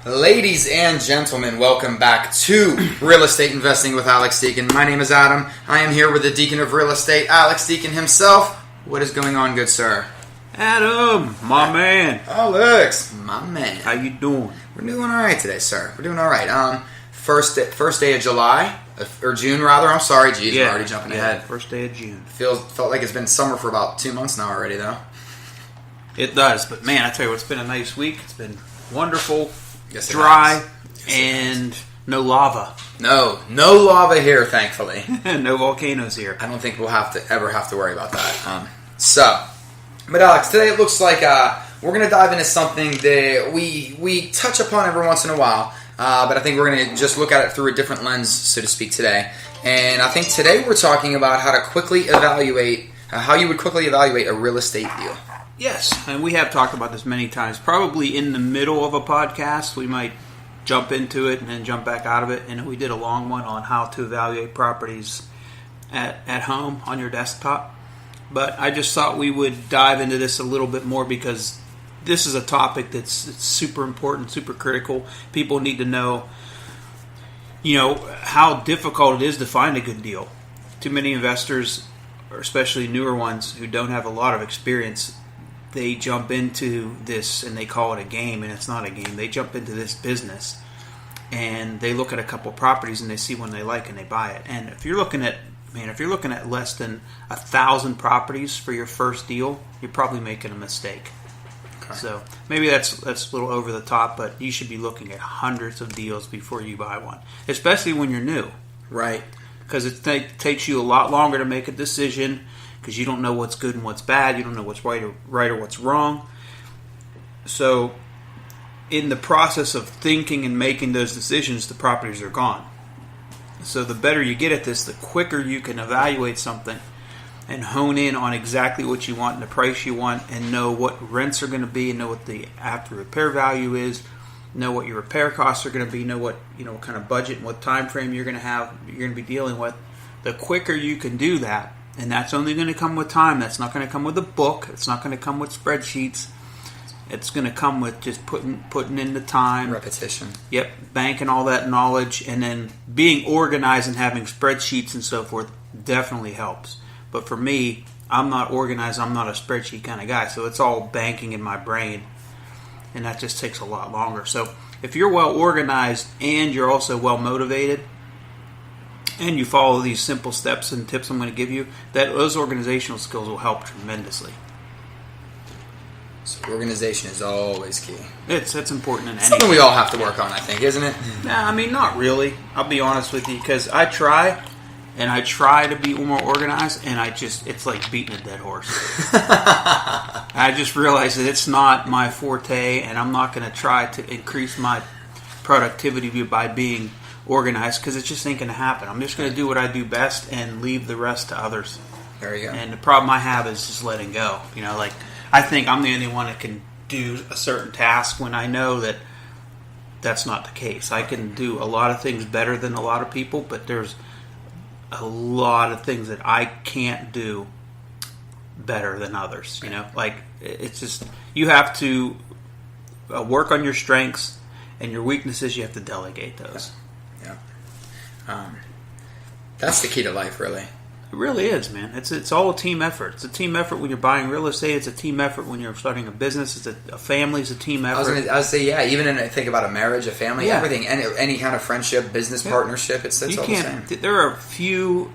Ladies and gentlemen, welcome back to Real Estate Investing with Alex-Deacon. My name is Adam. I am here with the Deacon of Real Estate, Alex-Deacon himself. What is going on, good sir? Adam, my man. Alex, my man. How you doing? We're doing all right today, sir. We're doing all right. First day of July, or June rather. I'm sorry, geez, I'm already jumping ahead. First day of June. Felt like it's been summer for about 2 months now already, though. It does, but man, I tell you what, it's been a nice week. It's been wonderful, yes, dry, and no lava. No lava here, thankfully. No volcanoes here. I don't think we'll ever have to worry about that. But Alex, today it looks like we're going to dive into something that we touch upon every once in a while, but I think we're going to just look at it through a different lens, so to speak, today. And I think today we're talking about how you would quickly evaluate a real estate deal. Yes, and we have talked about this many times. Probably in the middle of a podcast, we might jump into it and then jump back out of it. And we did a long one on how to evaluate properties at home on your desktop. But I just thought we would dive into this a little bit more because this is a topic that's super important, super critical. People need to know, how difficult it is to find a good deal. Too many investors, or especially newer ones who don't have a lot of experience, they jump into this and they call it a game, and it's not a game. They jump into this business and they look at a couple properties and they see one they like and they buy it. And if you're looking at less than 1,000 properties for your first deal, you're probably making a mistake. Okay. So maybe that's a little over the top, but you should be looking at hundreds of deals before you buy one, especially when you're new. Right. Because it takes you a lot longer to make a decision because you don't know what's good and what's bad. You don't know what's right or what's wrong. So in the process of thinking and making those decisions, the properties are gone. So the better you get at this, the quicker you can evaluate something and hone in on exactly what you want and the price you want and know what rents are going to be and know what the after repair value is, know what your repair costs are going to be, know what kind of budget and what time frame you're going to be dealing with. The quicker you can do that, and that's only going to come with time. That's not going to come with a book. It's not going to come with spreadsheets. It's going to come with just putting in the time. Repetition. Yep, banking all that knowledge, and then being organized and having spreadsheets and so forth definitely helps. But for me, I'm not organized. I'm not a spreadsheet kind of guy, so it's all banking in my brain, and that just takes a lot longer. So if you're well organized and you're also well motivated, and you follow these simple steps and tips I'm going to give you, those organizational skills will help tremendously. So organization is always key. It's important in anything. Something we all have to work on, I think, isn't it? Nah, not really. I'll be honest with you, because I try to be more organized, and it's like beating a dead horse. I just realized that it's not my forte, and I'm not going to try to increase my productivity by being organized, because it just ain't going to happen. I'm just going to do what I do best and leave the rest to others. There you go. And the problem I have is just letting go. I think I'm the only one that can do a certain task when I know that that's not the case. I can do a lot of things better than a lot of people, but there's a lot of things that I can't do better than others. It's just, you have to work on your strengths, and your weaknesses, you have to delegate those. Yeah. That's the key to life, really. It really is, man. It's all a team effort. It's a team effort when you're buying real estate. It's a team effort when you're starting a business. It's a family. It's a team effort. I would say, yeah. Even think about a marriage, a family, everything, any kind of friendship, business partnership. It's all the same. There are few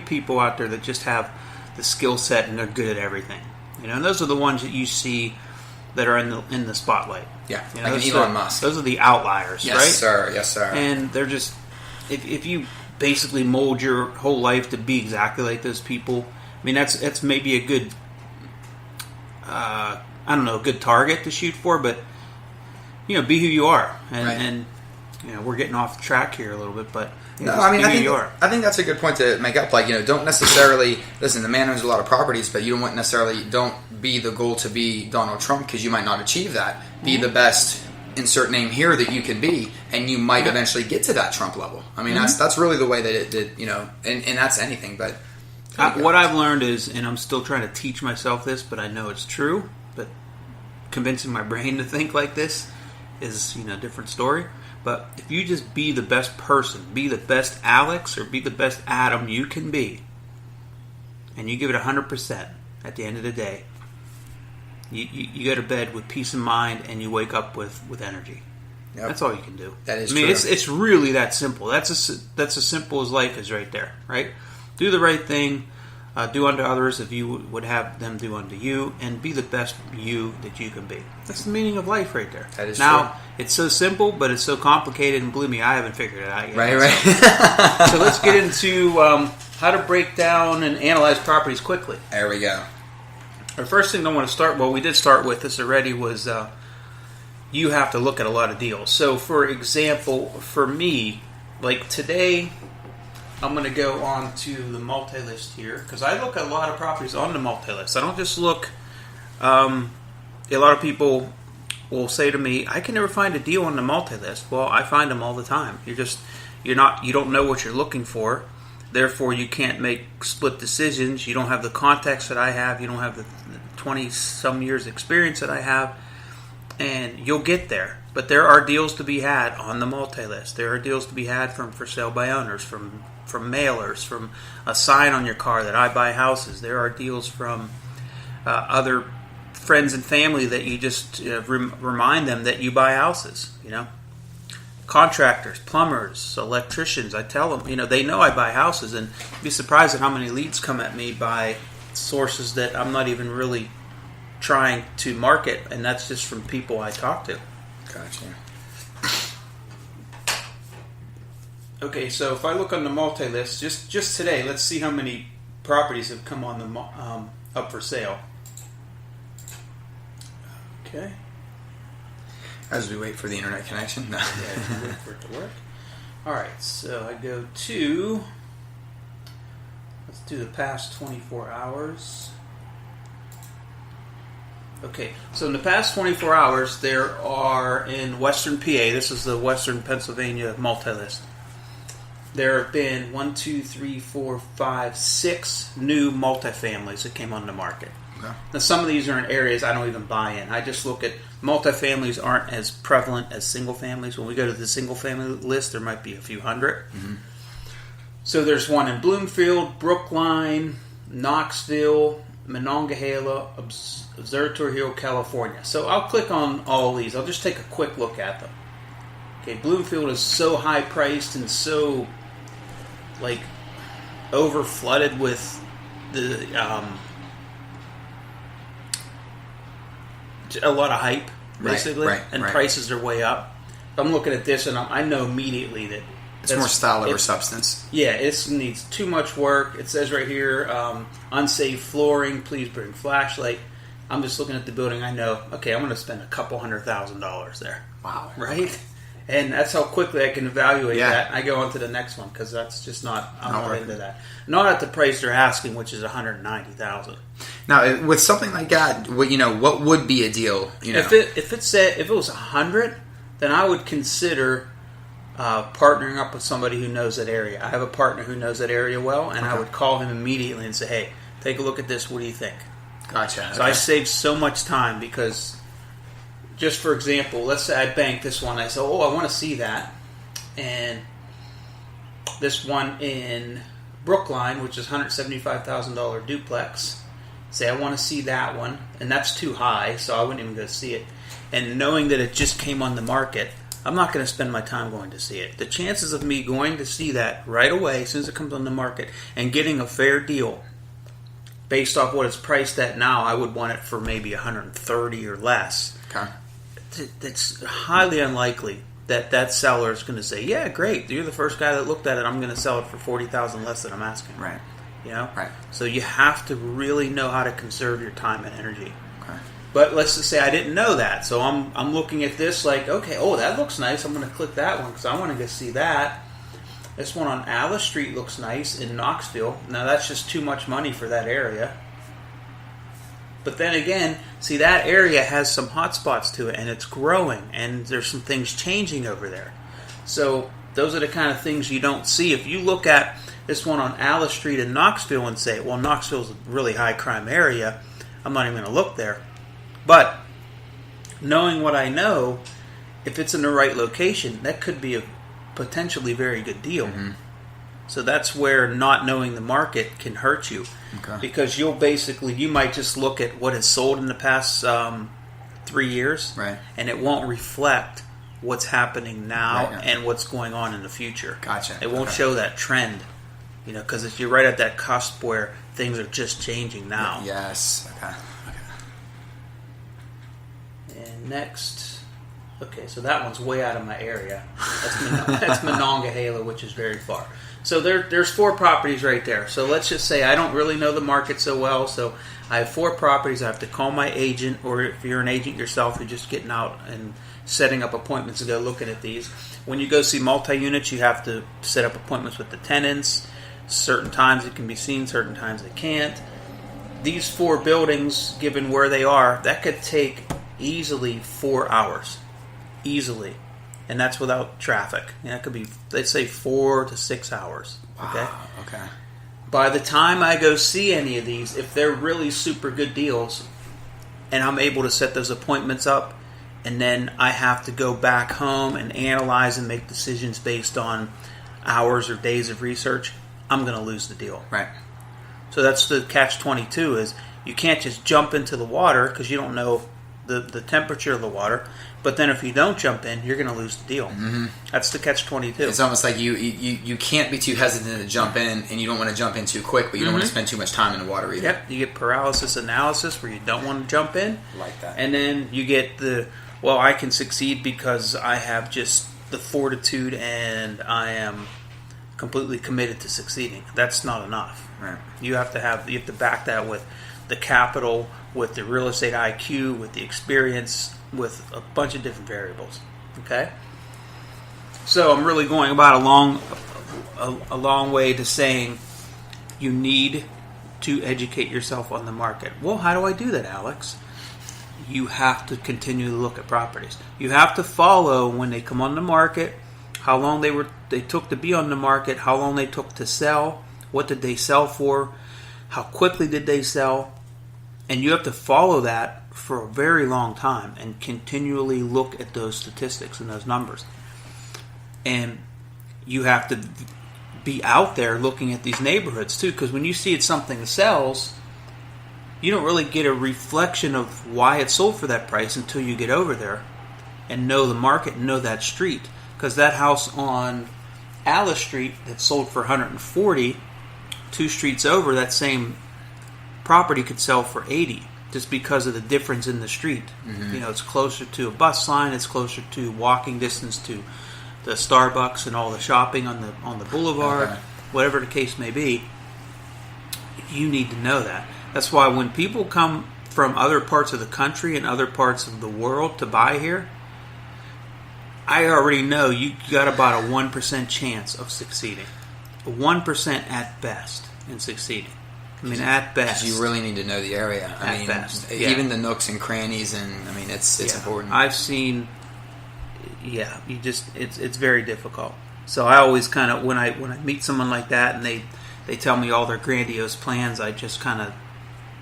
people out there that just have the skill set and they're good at everything. And those are the ones that you see that are in the spotlight. Yeah, like Elon Musk. Those are the outliers, right? Yes, sir. And they're just, if you basically mold your whole life to be exactly like those people, that's maybe a good, good target to shoot for, but, be who you are. And we're getting off track here a little bit, but I think that's a good point to make up. Don't necessarily listen. The man owns a lot of properties, but you don't be the goal to be Donald Trump, because you might not achieve that. Be the best, insert name here, that you can be, and you might eventually get to that Trump level. That's really the way that it and that's anything. But what I've learned is, and I'm still trying to teach myself this, but I know it's true. But convincing my brain to think like this is, a different story. But if you just be the best person, be the best Alex or be the best Adam you can be, and you give it 100% at the end of the day, you go to bed with peace of mind and you wake up with energy. Yep. That's all you can do. That is true. True. It's really that simple. That's as simple as life is right there, right? Do the right thing, do unto others if you would have them do unto you, and be the best you that you can be. That's the meaning of life right there. That is now, true. It's so simple, but it's so complicated, and believe me, I haven't figured it out yet. Right. So let's get into how to break down and analyze properties quickly. There we go. The first thing I want to start, we did start with this already, was you have to look at a lot of deals. So, for example, for me, like today, I'm going to go on to the multi-list here, because I look at a lot of properties on the multi-list. I don't just look, a lot of people will say to me, I can never find a deal on the multi-list. Well, I find them all the time. You don't know what you're looking for. Therefore, you can't make split decisions. You don't have the context that I have. You don't have the 20-some years experience that I have. And you'll get there. But there are deals to be had on the multi-list. There are deals to be had from for sale by owners, from mailers, from a sign on your car that I buy houses. There are deals from other friends and family that you just remind them that you buy houses, Contractors, plumbers, electricians, I tell them, they know I buy houses, and you'd be surprised at how many leads come at me by sources that I'm not even really trying to market, and that's just from people I talk to. Gotcha. Okay, so if I look on the multi-list, just today, let's see how many properties have come on the up for sale. Okay. As we wait for the internet connection. No. Yeah, wait for it to work. All right, so I go to, let's do the past 24 hours. Okay, so in the past 24 hours, there are in Western PA, this is the Western Pennsylvania multi-list, there have been 6 new multifamilies that came on the market. Okay. Now, some of these are in areas I don't even buy in. I just look at multifamilies aren't as prevalent as single families. When we go to the single family list, there might be a few hundred. Mm-hmm. So there's one in Bloomfield, Brookline, Knoxville, Monongahela, Observatory Hill, California. So I'll click on all these. I'll just take a quick look at them. Okay, Bloomfield is so high priced and so over flooded with the a lot of hype, basically, right, prices are way up. I'm looking at this and I know immediately that it's more style over substance. Yeah, it needs too much work. It says right here, unsafe flooring, please bring flashlight. I'm just looking at the building. I know, okay, I'm going to spend a couple $100,000 there. Wow. Right? And that's how quickly I can evaluate that. I go on to the next one because that's just I'm not into that. Not at the price they're asking, which is $190,000. Now, with something like that, what would be a deal? If it was $100,000, then I would consider partnering up with somebody who knows that area. I have a partner who knows that area well, and I would call him immediately and say, "Hey, take a look at this. What do you think?" Gotcha. So I save so much time because, just for example, let's say I bank this one. I say, "Oh, I want to see that," and this one in Brookline, which is $175,000 duplex. Say I want to see that one, and that's too high, so I wouldn't even go see it. And knowing that it just came on the market, I'm not going to spend my time going to see it. The chances of me going to see that right away, as soon as it comes on the market, and getting a fair deal based off what it's priced at now, I would want it for maybe $130,000 or less. Okay. It's highly unlikely that seller is going to say, "Yeah, great, you're the first guy that looked at it. I'm going to sell it for $40,000 less than I'm asking." Right. Right. So you have to really know how to conserve your time and energy. Okay. But let's just say I didn't know that, so I'm looking at this like, okay, that looks nice. I'm going to click that one because I want to go see that. This one on Alice Street looks nice in Knoxville. Now that's just too much money for that area. But then again, see, that area has some hot spots to it, and it's growing, and there's some things changing over there. So those are the kind of things you don't see. If you look at this one on Alice Street in Knoxville and say, well, Knoxville's a really high crime area, I'm not even going to look there. But knowing what I know, if it's in the right location, that could be a potentially very good deal. Mm-hmm. So that's where not knowing the market can hurt you. Okay. Because you might just look at what has sold in the past 3 years, right, and it won't reflect what's happening now right. and what's going on in the future. Gotcha. It won't show that trend, because if you're right at that cusp where things are just changing now. Yes. Okay. And next, so that one's way out of my area. That's Monongahela, which is very far. So there's 4 properties right there. So let's just say I don't really know the market so well. So I have 4 properties. I have to call my agent, or if you're an agent yourself, you're just getting out and setting up appointments to go looking at these. When you go see multi-units, you have to set up appointments with the tenants. Certain times it can be seen, certain times it can't. These 4 buildings, given where they are, that could take easily 4 hours. Easily. And that's without traffic. It could be, let's say, 4 to 6 hours. Okay? Wow. Okay. By the time I go see any of these, if they're really super good deals, and I'm able to set those appointments up, and then I have to go back home and analyze and make decisions based on hours or days of research, I'm going to lose the deal. Right. So that's the catch-22 is you can't just jump into the water because you don't know the temperature of the water. But then if you don't jump in, you're going to lose the deal. Mm-hmm. That's the catch-22. It's almost like you can't be too hesitant to jump in, and you don't want to jump in too quick, but you don't want to spend too much time in the water either. Yep, you get paralysis analysis where you don't want to jump in. Like that. And then you get I can succeed because I have just the fortitude and I am completely committed to succeeding. That's not enough. Right. You have to back that with the capital, with the real estate IQ, with the experience, with a bunch of different variables. Okay? So I'm really going about a long way to saying you need to educate yourself on the market. Well, how do I do that, Alex? You have to continue to look at properties. You have to follow when they come on the market, how long they took to be on the market, how long they took to sell, what did they sell for, how quickly did they sell, and you have to follow that for a very long time and continually look at those statistics and those numbers. And you have to be out there looking at these neighborhoods too, because when you see it's something that sells, you don't really get a reflection of why it sold for that price until you get over there and know the market and know that street. Because that house on Alice Street that sold for 140, 2 streets over, that same property could sell for 80 just because of the difference in the street. Mm-hmm. It's closer to a bus line, it's closer to walking distance to the Starbucks and all the shopping on the boulevard, okay. Whatever the case may be. You need to know that. That's why when people come from other parts of the country and other parts of the world to buy here, I already know you got about a 1% chance of succeeding. A 1% at best in succeeding. I mean, at best. You really need to know the area. At best. Yeah. Even the nooks and crannies, and I mean, it's important. I've seen, it's very difficult. So I always kind of, when I meet someone like that and they tell me all their grandiose plans, I just kind of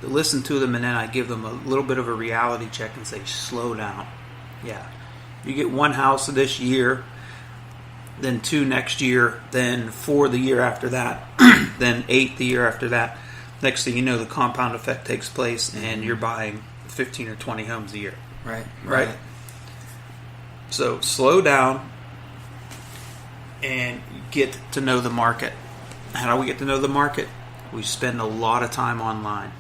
listen to them and then I give them a little bit of a reality check and say, slow down. Yeah. You get 1 house this year, then 2 next year, then 4 the year after that, then 8 the year after that. Next thing you know, the compound effect takes place and you're buying 15 or 20 homes a year. Right. So slow down and get to know the market. How do we get to know the market? We spend a lot of time online.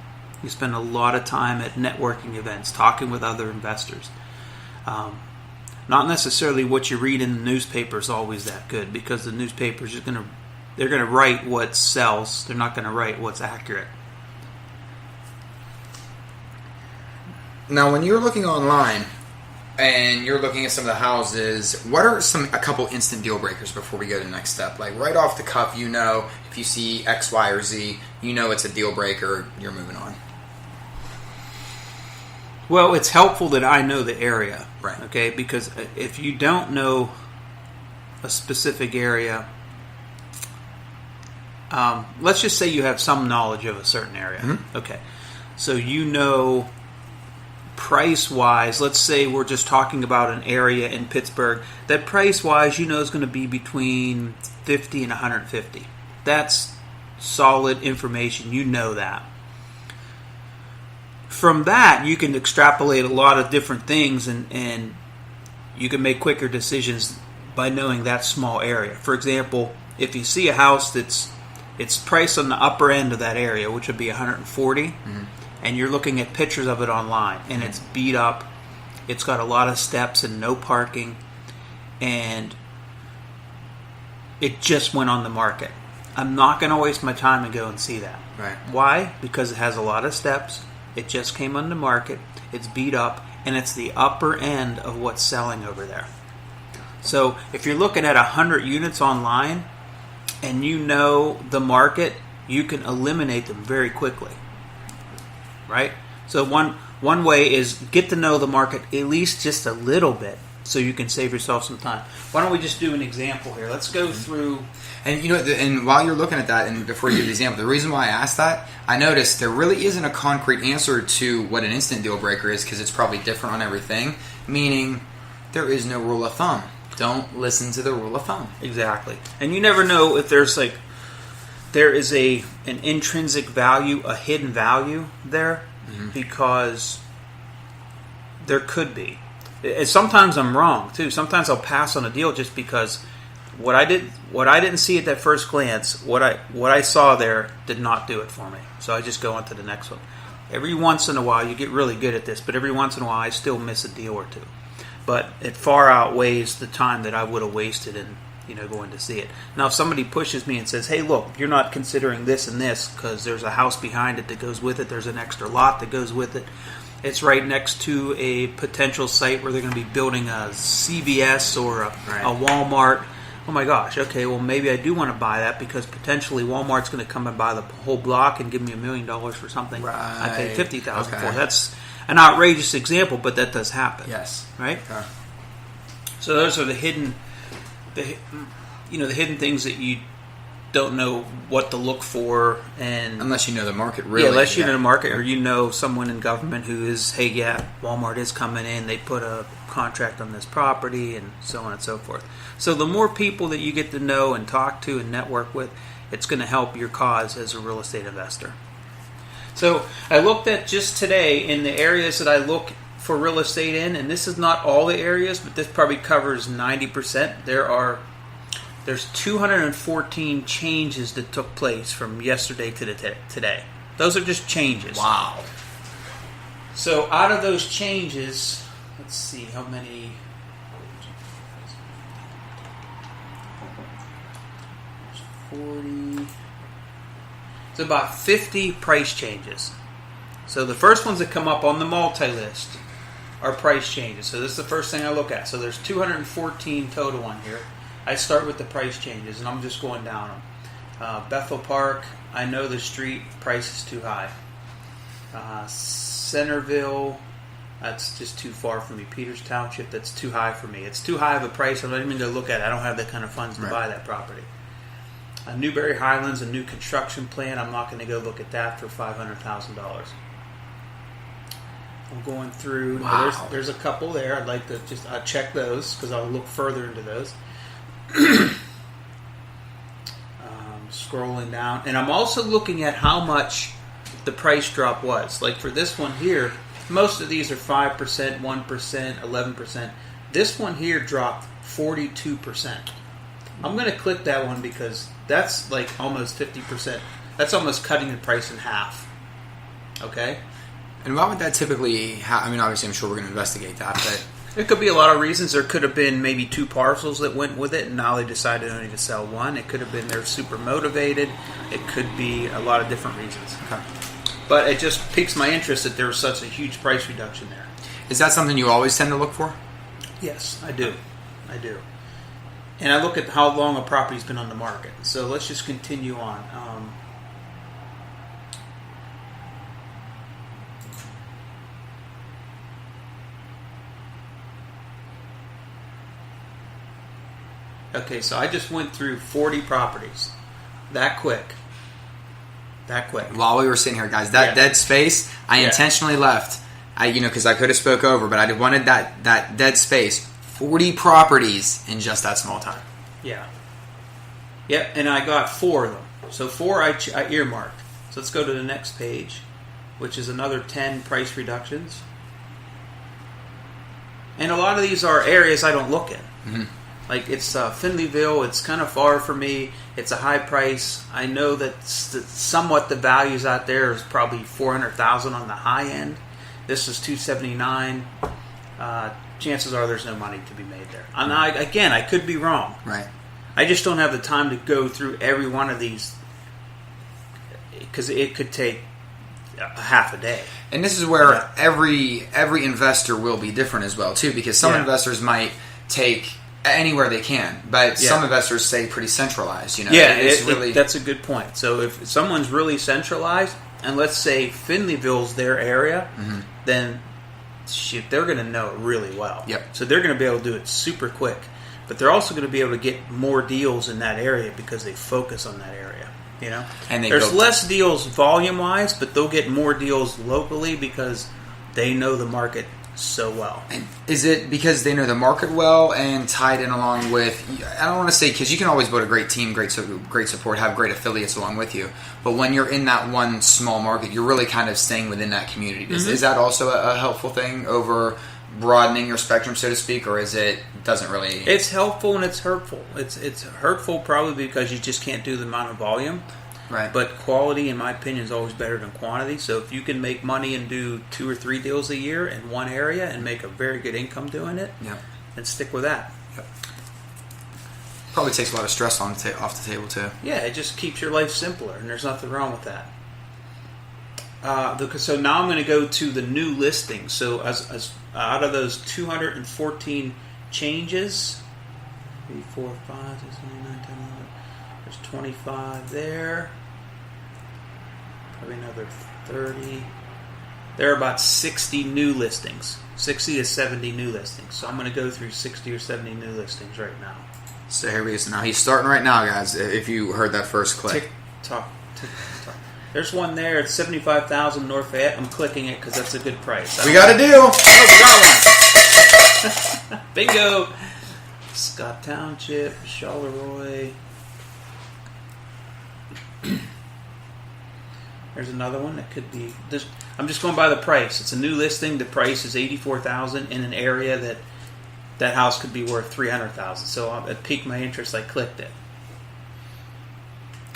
We spend a lot of time at networking events, talking with other investors. Not necessarily what you read in the newspaper is always that good, because the newspapers they're going to write what sells. They're not going to write what's accurate. Now, when you're looking online and you're looking at some of the houses, what are a couple instant deal breakers before we go to the next step? Like right off the cuff, if you see X, Y, or Z, it's a deal breaker. You're moving on. Well, it's helpful that I know the area, right? Okay, because if you don't know a specific area, let's just say you have some knowledge of a certain area. Mm-hmm. Okay, so price-wise, let's say we're just talking about an area in Pittsburgh, that price-wise, is going to be between 50 and 150. That's solid information. You know that. From that, you can extrapolate a lot of different things, and you can make quicker decisions by knowing that small area. For example, if you see a house it's priced on the upper end of that area, which would be 140, and you're looking at pictures of it online, and it's beat up, it's got a lot of steps and no parking, and it just went on the market. I'm not going to waste my time and go and see that. Right. Why? Because it has a lot of steps. It just came on the market. It's beat up, and it's the upper end of what's selling over there. So if you're looking at 100 units online and you know the market, you can eliminate them very quickly. Right? So one way is get to know the market at least just a little bit so you can save yourself some time. Why don't we just do an example here? Let's go through. And and while you're looking at that, and before you give the example, the reason why I asked that, I noticed there really isn't a concrete answer to what an instant deal breaker is, because it's probably different on everything. Meaning, there is no rule of thumb. Don't listen to the rule of thumb. Exactly. And you never know if there is an intrinsic value, a hidden value there, because there could be. And sometimes I'm wrong too. Sometimes I'll pass on a deal just because what I didn't see at that first glance, what I saw there did not do it for me. So I just go on to the next one. Every once in a while, you get really good at this, but every once in a while, I still miss a deal or two. But it far outweighs the time that I would have wasted in going to see it. Now, if somebody pushes me and says, "Hey, look, you're not considering this and this because there's a house behind it that goes with it. There's an extra lot that goes with it. It's right next to a potential site where they're going to be building a CVS or a Walmart." Oh my gosh, okay, well maybe I do want to buy that because potentially Walmart's going to come and buy the whole block and give me $1 million for something I paid $50,000 for. That's an outrageous example, but that does happen. Yes. Right? Okay. So those are the hidden things that you don't know what to look for, and unless you know the market really. Yeah, unless you know the market, or someone in government who is, hey, yeah, Walmart is coming in, they put a contract on this property, and so on and so forth. So the more people that you get to know and talk to and network with, it's going to help your cause as a real estate investor. So I looked at just today in the areas that I look for real estate in, and this is not all the areas, but this probably covers 90%. There's 214 changes that took place from yesterday to today. Those are just changes. Wow. So out of those changes, let's see how many. There's 40. It's about 50 price changes. So the first ones that come up on the multi-list are price changes. So this is the first thing I look at. So there's 214 total on here. I start with the price changes, and I'm just going down them. Bethel Park, I know the street price is too high. Centerville, that's just too far for me. Peters Township, that's too high for me. It's too high of a price. I'm not even going to look at it. I don't have the kind of funds to buy that property. Newberry Highlands, a new construction plan. I'm not going to go look at that for $500,000. I'm going through. Wow. There's a couple there. I'd like to I'll check those because I'll look further into those. Scrolling down, and I'm also looking at how much the price drop was. Like for this one here, most of these are 5%, 1%, 11%. This one here dropped 42%. I'm going to click that one because that's like almost 50%. That's almost cutting the price in half. Okay? And why would that typically happen? I mean, obviously, I'm sure we're going to investigate that, but it could be a lot of reasons. There could have been maybe 2 parcels that went with it, and now they decided only to sell one. It could have been they're super motivated. It could be a lot of different reasons. Okay. But it just piques my interest that there was such a huge price reduction there. Is that something you always tend to look for? Yes, I do. And I look at how long a property's been on the market. So let's just continue on. Okay, so I just went through 40 properties. That quick. While we were sitting here, guys, that dead space, I intentionally left. because I could have spoke over, but I wanted that dead space. 40 properties in just that small time. Yeah. Yep, and I got 4 of them. So 4 I earmarked. So let's go to the next page, which is another 10 price reductions. And a lot of these are areas I don't look in. Mm-hmm. Like it's Findlayville. It's kind of far for me. It's a high price. I know that somewhat the values out there is probably $400,000 on the high end. This is $279. Chances are there's no money to be made there. And I could be wrong. Right. I just don't have the time to go through every one of these because it could take half a day. And this is where every investor will be different as well too, because some investors might take anywhere they can, but some investors stay pretty centralized. That's a good point. So if someone's really centralized, and let's say Findlayville's their area, then they're going to know it really well. Yep. So they're going to be able to do it super quick, but they're also going to be able to get more deals in that area because they focus on that area. And there's less deals volume-wise, but they'll get more deals locally because they know the market so well. And is it because they know the market well and tied in along with, I don't want to say, because you can always build a great team, great support, have great affiliates along with you, but when you're in that one small market, you're really kind of staying within that community. Is that also a helpful thing over broadening your spectrum, so to speak, or doesn't really... It's helpful and it's hurtful. It's hurtful probably because you just can't do the amount of volume. Right. But quality, in my opinion, is always better than quantity. So if you can make money and do 2 or 3 deals a year in one area and make a very good income doing it, then stick with that. Yep. Probably takes a lot of stress off the table too. Yeah, it just keeps your life simpler, and there's nothing wrong with that. So now I'm going to go to the new listings. So as out of those 214 changes, 3, 4, 5, 6, 7, 8, 9, 10, 11, there's 25 there. Probably another 30. There are about 60 new listings. 60 to 70 new listings. So I'm going to go through 60 or 70 new listings right now. So here we go. So now he's starting right now, guys, if you heard that first click. Tick tock, tick tock. There's one there at $75,000 North Fayette. I'm clicking it because that's a good price. We got a deal. Oh, we got one. Bingo. Scott Township, Charleroi. There's another one that could be. I'm just going by the price. It's a new listing. The price is $84,000 in an area that house could be worth $300,000. So it piqued my interest. I clicked it.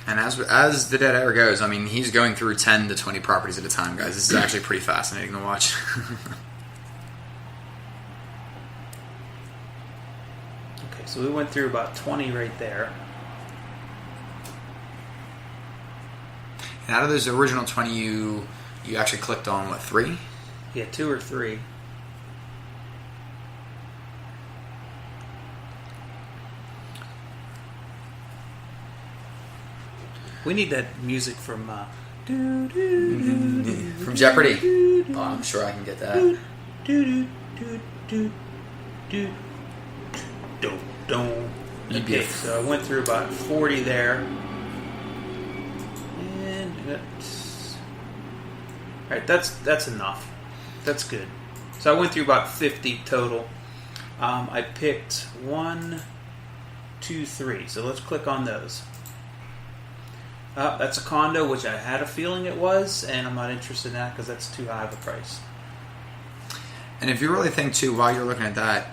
And as the dead air goes, I mean, he's going through 10 to 20 properties at a time, guys. This is actually pretty fascinating to watch. Okay, so we went through about 20 right there. And out of those original 20, you actually clicked on, what, 3? Yeah, 2 or 3. We need that music from from Jeopardy. Oh, I'm sure I can get that. Okay, so I went through about 40 there. Alright, that's enough. That's good. So I went through about 50 total. I picked 1, 2, 3. So let's click on those. That's a condo, which I had a feeling it was, and I'm not interested in that because that's too high of a price. And if you really think too, while you're looking at that,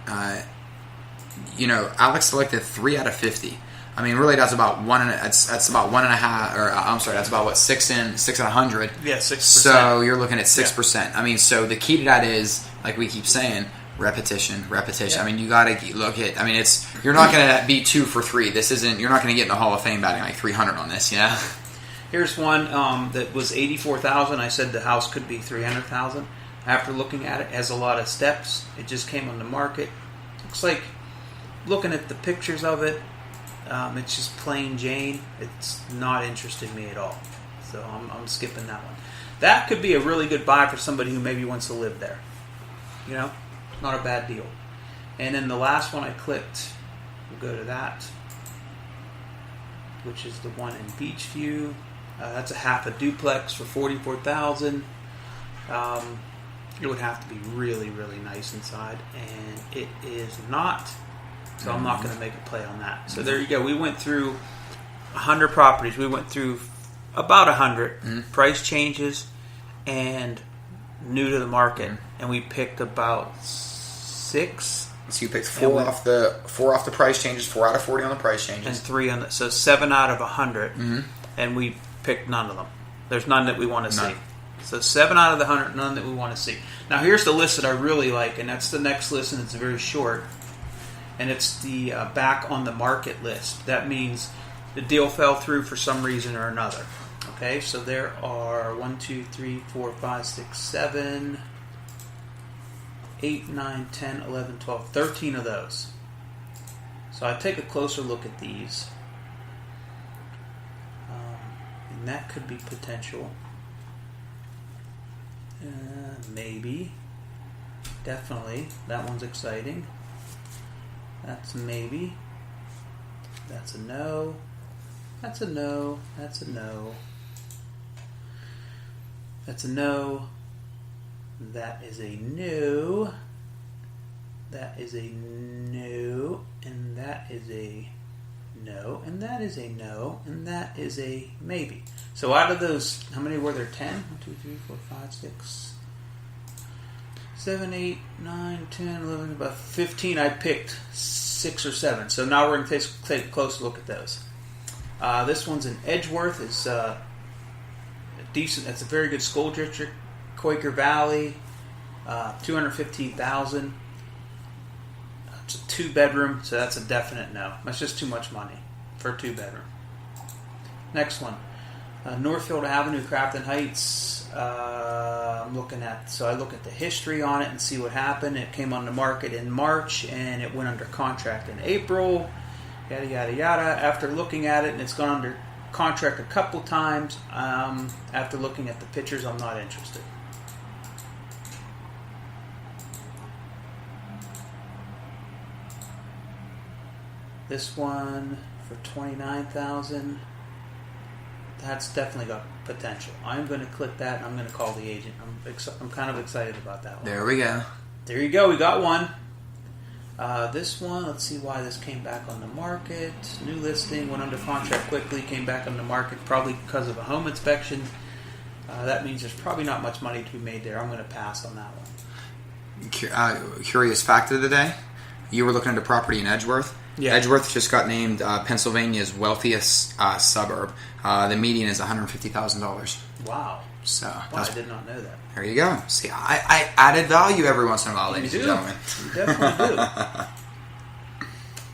Alex selected 3 out of 50. I mean, really, that's about that's about 1.5, or I'm sorry, that's about what 6 in 100. Yeah, 6%. So you're looking at 6%. Yeah. I mean, so the key to that is, like we keep saying, repetition. Yeah. I mean, you got to look at. I mean, you're not going to be 2 for 3. This isn't. You're not going to get in the Hall of Fame batting like 300 on this. Yeah. Here's one that was $84,000. I said the house could be $300,000. After looking at it, it has a lot of steps. It just came on the market. Looks like, looking at the pictures of it, it's just plain Jane. It's not interesting me at all. So I'm skipping that one. That could be a really good buy for somebody who maybe wants to live there. Not a bad deal. And then the last one I clicked, we'll go to that, which is the one in Beachview. That's a half a duplex for $44,000. It would have to be really, really nice inside, and it is not. So I'm not going to make a play on that. So there you go. We went through 100 properties. We went through about 100 price changes and new to the market, and we picked about 6. So you picked 4 off the price changes, 4 out of 40 on the price changes, and 3 on the. So 7 out of 100, and we picked none of them. There's none that we want to see. So 7 out of the 100, none that we want to see. Now here's the list that I really like, and that's the next list, and it's very short. And it's the back on the market list. That means the deal fell through for some reason or another. Okay, so there are 1, 2, 3, 4, 5, 6, 7, 8, 9, 10, 11, 12, 13 of those. So I take a closer look at these. And that could be potential. Maybe. Definitely. That one's exciting. That's a maybe. That's a no. That's a no. That's a no. That's a no. That is a no. That is a no. And that is a no. And that is a no. And that is a maybe. So out of those, how many were there? 10? 1, 2, 3, 4, 5, 6, 7, 8, 9, 10, 11, about 15. I picked 6 or 7. So now we're going to take a close look at those. This one's in Edgeworth. It's decent. It's a very good school district. Quaker Valley, $215,000. It's a 2-bedroom, so that's a definite no. That's just too much money for a 2-bedroom. Next one, Northfield Avenue, Crafton Heights. I look at the history on it and see what happened. It came on the market in March and it went under contract in April. Yada yada yada. After looking at it, and it's gone under contract a couple times. After looking at the pictures, I'm not interested. This one for $29,000. That's definitely got potential. I'm going to click that and I'm going to call the agent. I'm kind of excited about that one. There we go. There you go. We got one. This one, let's see why this came back on the market. New listing, went under contract quickly, came back on the market probably because of a home inspection. That means there's probably not much money to be made there. I'm going to pass on that one. Curious fact of the day. You were looking at a property in Edgeworth. Yeah. Edgeworth just got named Pennsylvania's wealthiest suburb. The median is $150,000. Wow. So I did not know that. There you go. See, I added value every once in a while, ladies and gentlemen. You definitely do.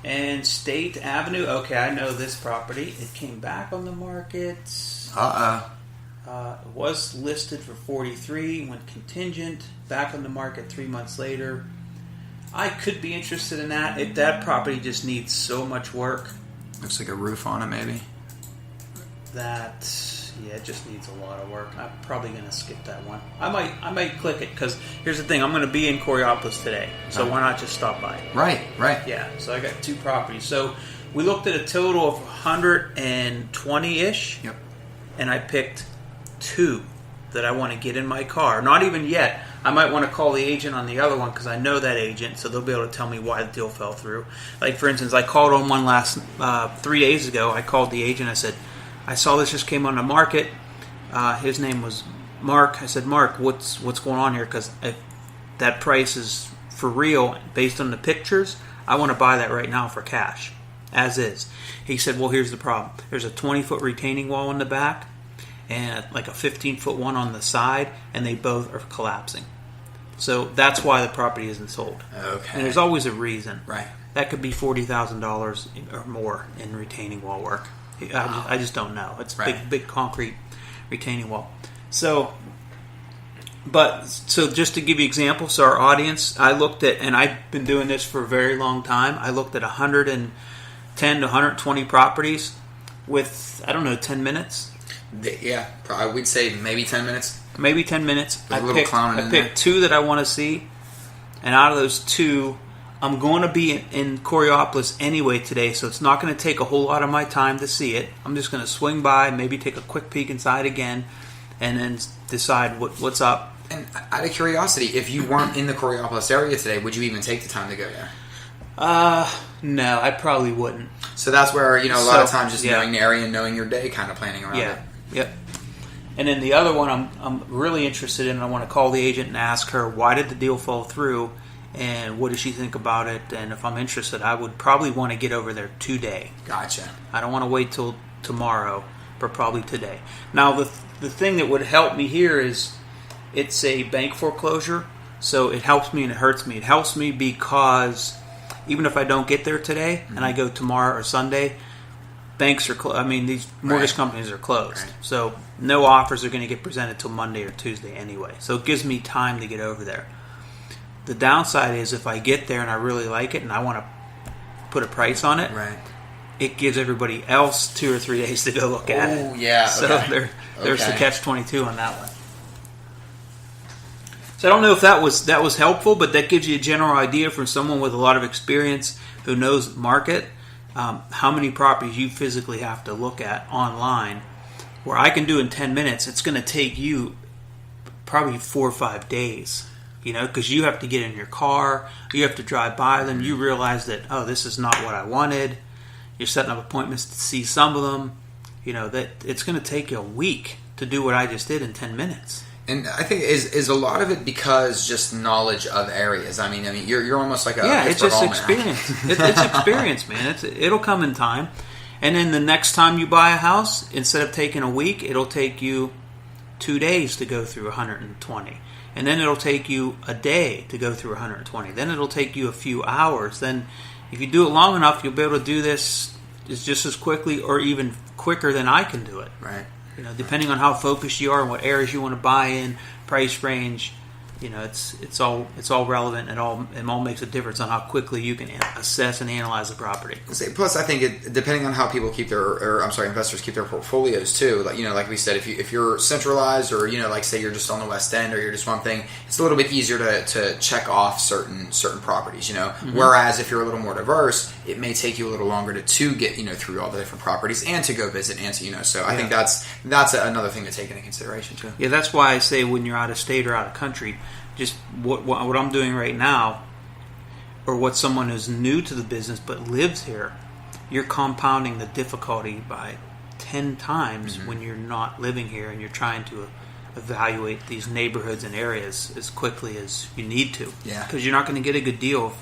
And State Avenue. Okay, I know this property. It came back on the market. It was listed for $43, went contingent, back on the market 3 months later. I could be interested in that. That property just needs so much work. Looks like a roof on it, maybe. It just needs a lot of work. I'm probably going to skip that one. I might click it because here's the thing. I'm going to be in Coriopolis today, so why not just stop by? Right. Yeah. So I got 2 properties. So we looked at a total of 120-ish. Yep. And I picked 2 that I want to get in my car. Not even yet. I might want to call the agent on the other one because I know that agent, so they'll be able to tell me why the deal fell through. Like, for instance, I called on one 3 days ago. I called the agent. I said, I saw this just came on the market. His name was Mark. I said, Mark, what's going on here? Because if that price is for real based on the pictures, I want to buy that right now for cash, as is. He said, well, here's the problem. There's a 20-foot retaining wall in the back and like a 15-foot one on the side, and they both are collapsing. So that's why the property isn't sold. Okay. And there's always a reason. Right. That could be $40,000 or more in retaining wall work. I just don't know. It's big concrete retaining wall. So just to give you examples, so our audience, I looked at, and I've been doing this for a very long time, I looked at 110 to 120 properties with, 10 minutes. Yeah, we'd say maybe 10 minutes. Maybe 10 minutes. I picked 2 that I want to see, and out of those 2, I'm going to be in Coriopolis anyway today, so it's not going to take a whole lot of my time to see it. I'm just going to swing by, maybe take a quick peek inside again, and then decide what's up. And out of curiosity, if you weren't in the Coraopolis area today, would you even take the time to go there? No, I probably wouldn't. So that's where, a lot of times just knowing the area and knowing your day, kind of planning around it. Yep. And then the other one I'm really interested in, I want to call the agent and ask her, why did the deal fall through, and what does she think about it? And if I'm interested, I would probably want to get over there today. Gotcha. I don't want to wait till tomorrow, but probably today. Now, the thing that would help me here is it's a bank foreclosure, so it helps me and it hurts me. It helps me because even if I don't get there today and I go tomorrow or Sunday, banks are closed. These mortgage companies are closed. Right. So no offers are going to get presented till Monday or Tuesday anyway. So it gives me time to get over there. The downside is if I get there and I really like it and I want to put a price on it, it gives everybody else 2 or 3 days to go look at it. Oh, yeah. So there's the catch-22 on that one. So I don't know if that was helpful, but that gives you a general idea from someone with a lot of experience who knows the market, how many properties you physically have to look at online. Where I can do in 10 minutes, it's going to take you probably 4 or 5 days, because you have to get in your car, you have to drive by them, you realize that, this is not what I wanted. You're setting up appointments to see some of them. That it's going to take you a week to do what I just did in 10 minutes. And I think is a lot of it because just knowledge of areas. You're almost like a it's just experience. It's experience, man. It'll come in time. And then the next time you buy a house, instead of taking a week, it'll take you 2 days to go through 120. And then it'll take you a day to go through 120. Then it'll take you a few hours. Then if you do it long enough, you'll be able to do this just as quickly or even quicker than I can do it. Right. Depending on how focused you are and what areas you want to buy in, price range, it's all relevant and it all makes a difference on how quickly you can assess and analyze the property. Plus, I think depending on how people keep investors keep their portfolios too. Like we said, if you're centralized or like say you're just on the West End or you're just one thing, it's a little bit easier to check off certain properties. Mm-hmm. Whereas if you're a little more diverse, it may take you a little longer to get through all the different properties and to go visit and to So I think that's another thing to take into consideration too. Yeah, that's why I say when you're out of state or out of country, just what I'm doing right now, or what someone who's new to the business but lives here, you're compounding the difficulty by 10 times when you're not living here and you're trying to evaluate these neighborhoods and areas as quickly as you need to. Yeah. Because you're not going to get a good deal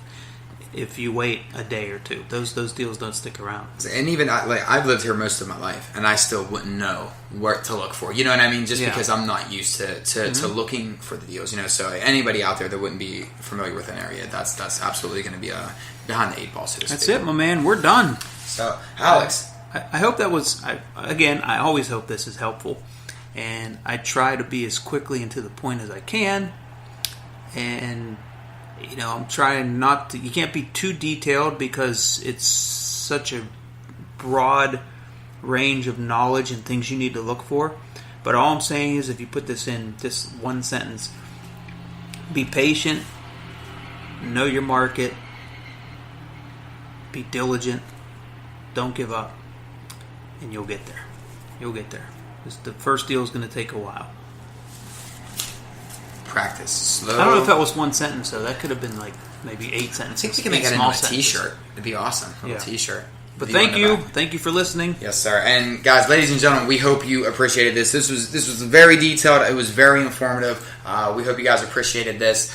if you wait a day or two. Those deals don't stick around. And even I've lived here most of my life, and I still wouldn't know where to look for. You know what I mean? Just because I'm not used to looking for the deals. So anybody out there that wouldn't be familiar with an area, that's absolutely going to be behind the 8 ball. So to speak. That's it, my man. We're done. So Alex, I hope that was. I always hope this is helpful, and I try to be as quickly and to the point as I can, and. I'm trying not to... You can't be too detailed because it's such a broad range of knowledge and things you need to look for. But all I'm saying is if you put this in this one sentence, be patient, know your market, be diligent, don't give up, and you'll get there. You'll get there. The first deal is going to take a while. Practice slow. I don't know if that was one sentence, though. That could have been like maybe 8 sentences. I think we can make it into a t-shirt. It'd be awesome. A t-shirt. But thank you. Thank you for listening. Yes, sir. And guys, ladies and gentlemen, we hope you appreciated this. This was very detailed. It was very informative. We hope you guys appreciated this.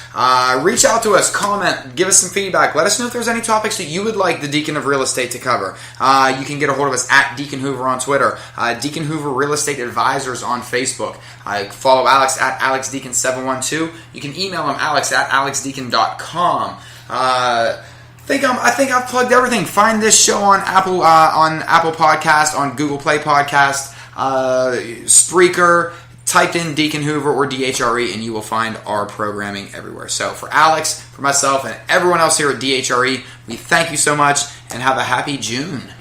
Reach out to us, comment, give us some feedback. Let us know if there's any topics that you would like the Deacon of Real Estate to cover. You can get a hold of us at Deacon Hoover on Twitter, Deacon Hoover Real Estate Advisors on Facebook. Follow Alex at alex-deacon712. You can email him alex@alex-deacon.com. I think I've plugged everything. Find this show on Apple Podcast, on Google Play Podcast, Spreaker. Type in Deacon Hoover or DHRE and you will find our programming everywhere. So for Alex, for myself, and everyone else here at DHRE, we thank you so much and have a happy June.